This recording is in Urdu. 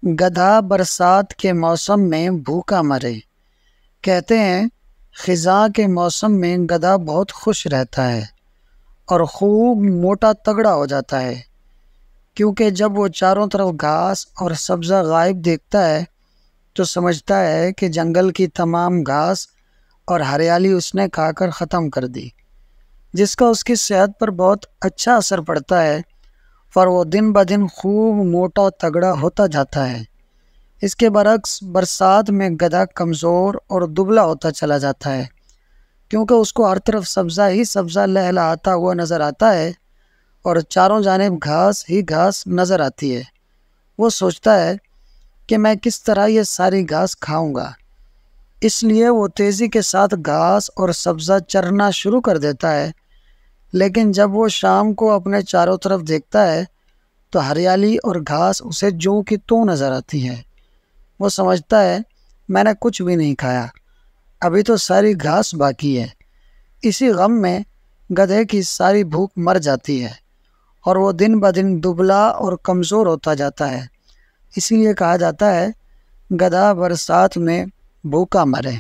گدھا برسات کے موسم میں بھوکا مرے۔ کہتے ہیں خزاں کے موسم میں گدھا بہت خوش رہتا ہے اور خوب موٹا تگڑا ہو جاتا ہے، کیونکہ جب وہ چاروں طرف گھاس اور سبزہ غائب دیکھتا ہے تو سمجھتا ہے کہ جنگل کی تمام گھاس اور ہریالی اس نے کھا کر ختم کر دی، جس کا اس کی صحت پر بہت اچھا اثر پڑتا ہے، اور وہ دن بدن خوب موٹا تگڑا ہوتا جاتا ہے۔ اس کے برعکس برسات میں گدھا کمزور اور دبلا ہوتا چلا جاتا ہے، کیونکہ اس کو ہر طرف سبزہ ہی سبزہ لہلہاتا ہوا نظر آتا ہے اور چاروں جانب گھاس ہی گھاس نظر آتی ہے۔ وہ سوچتا ہے کہ میں کس طرح یہ ساری گھاس کھاؤں گا، اس لیے وہ تیزی کے ساتھ گھاس اور سبزہ چرنا شروع کر دیتا ہے۔ لیکن جب وہ شام کو اپنے چاروں طرف دیکھتا ہے تو ہریالی اور گھاس اسے جوں کی توں نظر آتی ہے۔ وہ سمجھتا ہے میں نے کچھ بھی نہیں کھایا، ابھی تو ساری گھاس باقی ہے۔ اسی غم میں گدھے کی ساری بھوک مر جاتی ہے اور وہ دن بدن دبلا اور کمزور ہوتا جاتا ہے۔ اسی لیے کہا جاتا ہے گدھا برسات میں بھوکا مرے۔